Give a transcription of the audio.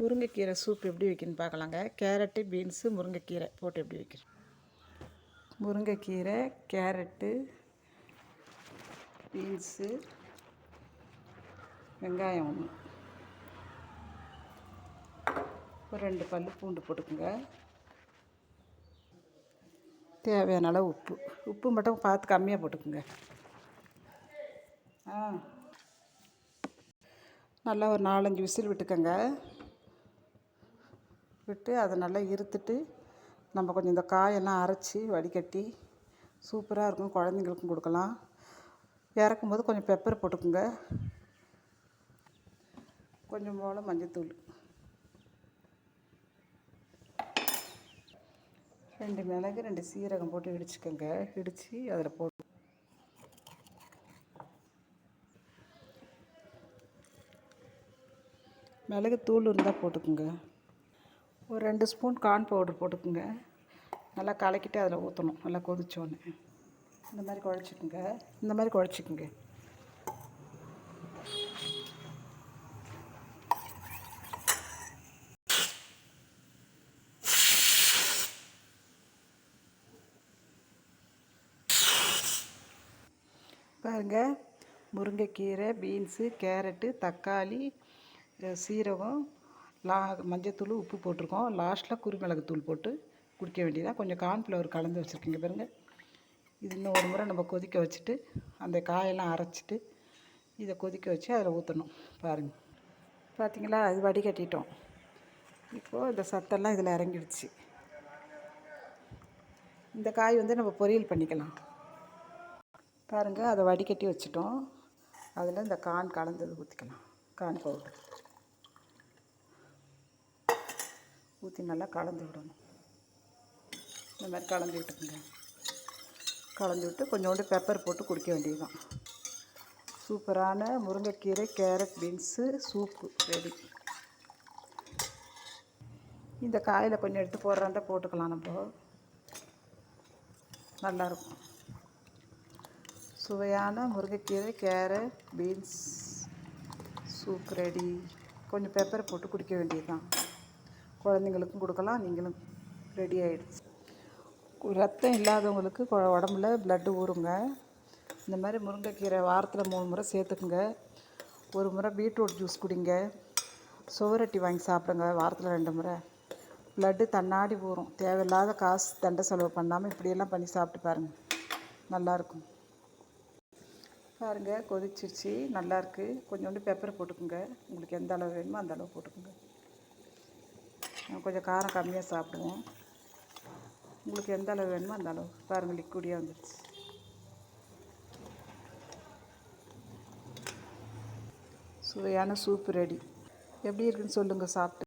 முருங்கைக்கீரை சூப் எப்படி வைக்கணும்னு பார்க்கலாங்க. கேரட்டு, பீன்ஸு, முருங்கைக்கீரை போட்டு எப்படி வைக்கிறோம். முருங்கைக்கீரை, கேரட்டு, பீன்ஸு, வெங்காயம் ஒன்று, ஒரு 2 பல் பூண்டு போட்டுக்குங்க. தேவையான அளவு உப்பு மட்டும் பார்த்து கம்மியாக போட்டுக்குங்க. நல்லா ஒரு 4-5 விசில் விட்டுக்கோங்க. விட்டு அதை நல்லா இருத்துட்டு நம்ம கொஞ்சம் இந்த காயெல்லாம் அரைச்சி வடிகட்டி சூப்பராக இருக்கும். குழந்தைங்களுக்கும் கொடுக்கலாம். இறக்கும்போது கொஞ்சம் பெப்பர் போட்டுக்குங்க. கொஞ்சம் போல் மஞ்சத்தூள், 2 மிளகு, 2 சீரகம் போட்டு இடிச்சுக்கோங்க. இடித்து அதில் போட்டு மிளகு தூள் இருந்தால் போட்டுக்குங்க. ஒரு 2 ஸ்பூன் கார்ன் பவுடர் போட்டுக்குங்க. நல்லா கலக்கிட்டு அதில் ஊற்றணும். நல்லா கொதிச்சோன்னு இந்த மாதிரி குழச்சிக்குங்க. பாருங்கள், முருங்கைக்கீரை, பீன்ஸு, கேரட்டு, தக்காளி, சீரகம், மஞ்சத்தூள், உப்பு போட்டிருக்கோம். லாஸ்ட்டில் குருமிளகுத்தூள் போட்டு குடிக்க வேண்டியதாக. கொஞ்சம் கார்ன்ஃப்ளவர் கலந்து வச்சுருக்கீங்க பாருங்கள். இது இன்னும் ஒரு முறை நம்ம கொதிக்க வச்சுட்டு அந்த காயெல்லாம் அரைச்சிட்டு இதை கொதிக்க வச்சு அதில் ஊற்றணும். பாருங்கள், பார்த்தீங்களா, அது வடிகட்டிட்டோம். இப்போது இந்த சத்தெல்லாம் இதில் இறங்கிடுச்சு. இந்த காய் நம்ம பொரியல் பண்ணிக்கலாம். பாருங்கள், அதை வடிகட்டி வச்சுட்டோம். அதில் இந்த கார்ன் கலந்தது ஊற்றிக்கலாம். கார்ன் பவுடர் ஊற்றி நல்லா கலந்து விடணும். இந்த மாதிரி கலந்து விட்டுக்குங்க. கலந்து விட்டு கொஞ்சோண்டு பெப்பர் போட்டு குடிக்க வேண்டியதுதான். சூப்பரான முருங்கைக்கீரை, கேரட், பீன்ஸு சூப்பு ரெடி. இந்த காயில் கொஞ்சம் எடுத்து போடுறாண்டா போட்டுக்கலாம். நம்ம நல்லாயிருக்கும். சுவையான முருங்கைக்கீரை, கேரட், பீன்ஸ் சூப் ரெடி. கொஞ்சம் பெப்பர் போட்டு குடிக்க வேண்டியதுதான். குழந்தைங்களுக்கும் கொடுக்கலாம். நீங்களும் ரெடி ஆகிடுச்சு. ரத்தம் இல்லாதவங்களுக்கு உடம்புல ப்ளட்டு ஊறுங்க. இந்த மாதிரி முருங்கைக்கீரை வாரத்தில் 3 முறை சேர்த்துக்குங்க. ஒரு முறை பீட்ரூட் ஜூஸ் குடிங்க. சுவரொட்டி வாங்கி சாப்பிடுங்க வாரத்தில் 2 முறை. ப்ளட்டு தன்னாடி ஊறும். தேவையில்லாத காசு தண்டை செலவு பண்ணாமல் இப்படியெல்லாம் பண்ணி சாப்பிட்டு பாருங்கள். நல்லாயிருக்கும். பாருங்கள், கொதிச்சிருச்சு, நல்லாயிருக்கு. கொஞ்சோண்டு பெப்பர் போட்டுக்குங்க. உங்களுக்கு எந்த அளவு வேணுமோ அந்த அளவு போட்டுக்குங்க. கொஞ்சம் காரம் கம்மியாக சாப்பிடுவோம். உங்களுக்கு எந்த அளவு வேணுமோ அந்த அளவு. பாருங்கள், லிக்விடியாக வந்துடுச்சு. சுவையான சூப்பு ரெடி. எப்படி இருக்குன்னு சொல்லுங்கள் சாப்பிட்டு.